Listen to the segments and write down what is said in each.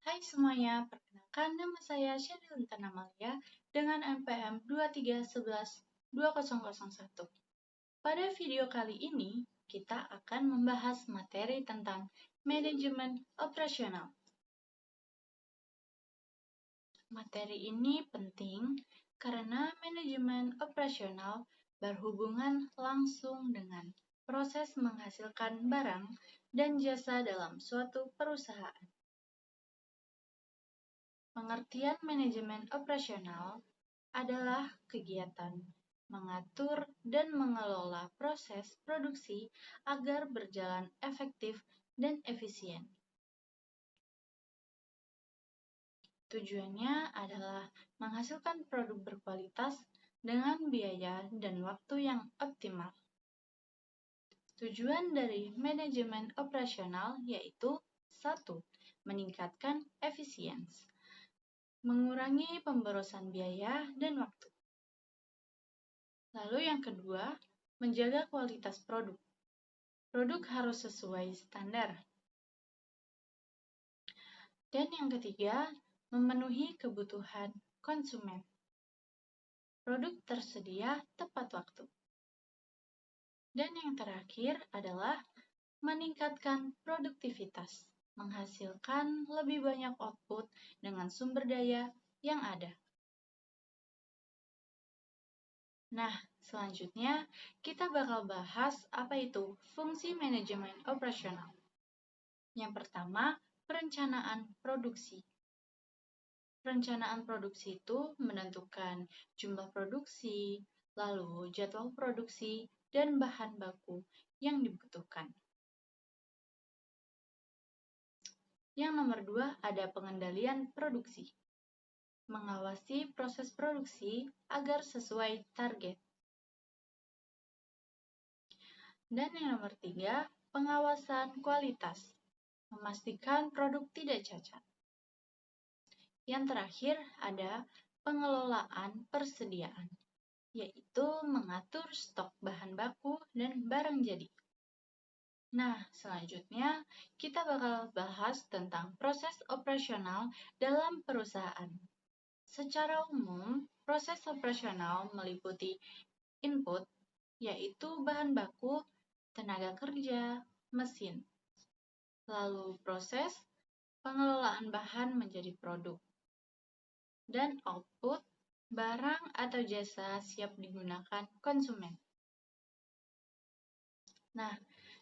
Hai semuanya, perkenalkan nama saya Sheryl Intan Amalia dengan NPM 2311201. Pada video kali ini, kita akan membahas materi tentang manajemen operasional. Materi ini penting karena manajemen operasional berhubungan langsung dengan proses menghasilkan barang dan jasa dalam suatu perusahaan. Pengertian manajemen operasional adalah kegiatan mengatur dan mengelola proses produksi agar berjalan efektif dan efisien. Tujuannya adalah menghasilkan produk berkualitas dengan biaya dan waktu yang optimal. Tujuan dari manajemen operasional yaitu 1. Meningkatkan efisiensi, mengurangi pemborosan biaya dan waktu. Lalu yang kedua, menjaga kualitas produk. Produk harus sesuai standar. Dan yang ketiga, memenuhi kebutuhan konsumen. Produk tersedia tepat waktu. Dan yang terakhir adalah meningkatkan produktivitas, menghasilkan lebih banyak output dengan sumber daya yang ada. Nah, selanjutnya kita bakal bahas apa itu fungsi manajemen operasional. Yang pertama, perencanaan produksi. Perencanaan produksi itu menentukan jumlah produksi, lalu jadwal produksi, dan bahan baku yang dibutuhkan. Yang nomor 2 ada pengendalian produksi. Mengawasi proses produksi agar sesuai target. Dan yang nomor 3, pengawasan kualitas. Memastikan produk tidak cacat. Yang terakhir ada pengelolaan persediaan, yaitu mengatur stok bahan baku dan barang jadi. Nah, selanjutnya kita bakal bahas tentang proses operasional dalam perusahaan. Secara umum, proses operasional meliputi input, yaitu bahan baku, tenaga kerja, mesin. Lalu proses pengelolaan bahan menjadi produk. Dan output, barang atau jasa siap digunakan konsumen. Nah,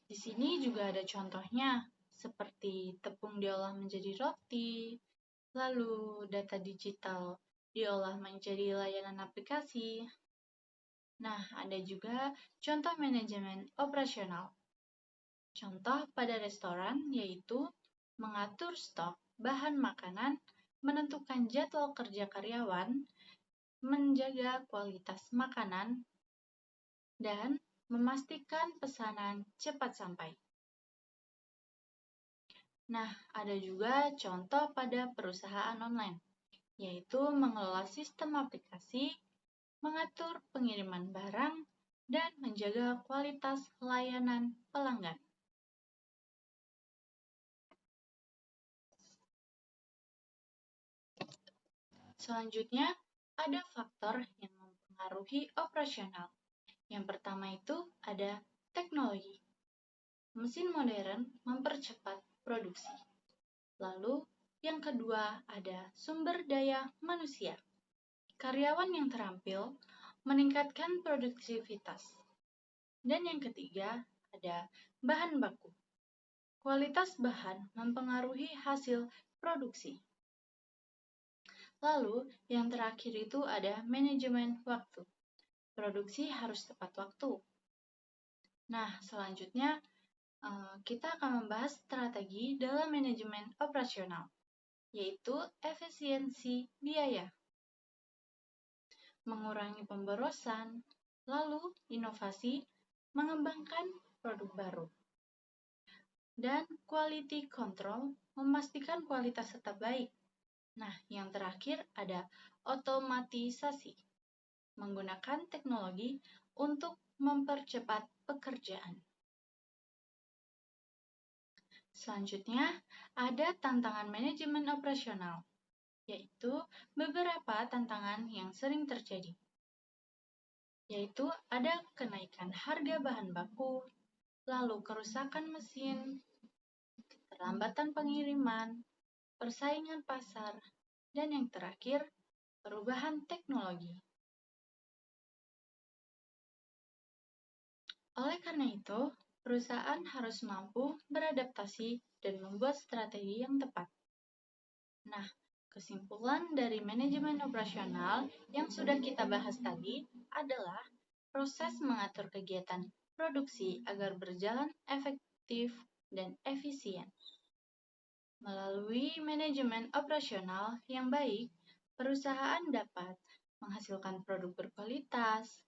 di sini juga ada contohnya, seperti tepung diolah menjadi roti, lalu data digital diolah menjadi layanan aplikasi. Nah, ada juga contoh manajemen operasional. Contoh pada restoran yaitu mengatur stok bahan makanan, menentukan jadwal kerja karyawan, menjaga kualitas makanan, dan memastikan pesanan cepat sampai. Nah, ada juga contoh pada perusahaan online, yaitu mengelola sistem aplikasi, mengatur pengiriman barang, dan menjaga kualitas layanan pelanggan. Selanjutnya, ada faktor yang mempengaruhi operasional. Yang pertama itu ada teknologi. Mesin modern mempercepat produksi. Lalu, yang kedua ada sumber daya manusia. Karyawan yang terampil meningkatkan produktivitas. Dan yang ketiga ada bahan baku. Kualitas bahan mempengaruhi hasil produksi. Lalu, yang terakhir itu ada manajemen waktu. Produksi harus tepat waktu. Nah, selanjutnya kita akan membahas strategi dalam manajemen operasional, yaitu efisiensi biaya, mengurangi pemborosan, lalu inovasi, mengembangkan produk baru, dan quality control, memastikan kualitas tetap baik. Nah, yang terakhir ada otomatisasi, menggunakan teknologi untuk mempercepat pekerjaan. Selanjutnya, ada tantangan manajemen operasional, yaitu beberapa tantangan yang sering terjadi, yaitu ada kenaikan harga bahan baku, lalu kerusakan mesin, keterlambatan pengiriman, persaingan pasar, dan yang terakhir, perubahan teknologi. Oleh karena itu, perusahaan harus mampu beradaptasi dan membuat strategi yang tepat. Nah, kesimpulan dari manajemen operasional yang sudah kita bahas tadi adalah proses mengatur kegiatan produksi agar berjalan efektif dan efisien. Melalui manajemen operasional yang baik, perusahaan dapat menghasilkan produk berkualitas,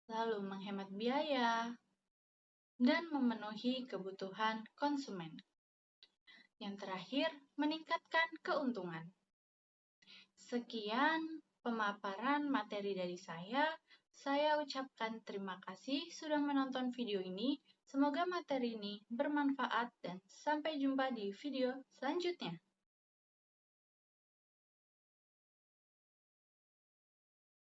lalu menghemat biaya, dan memenuhi kebutuhan konsumen. Yang terakhir, meningkatkan keuntungan. Sekian pemaparan materi dari saya. Saya ucapkan terima kasih sudah menonton video ini. Semoga materi ini bermanfaat dan sampai jumpa di video selanjutnya.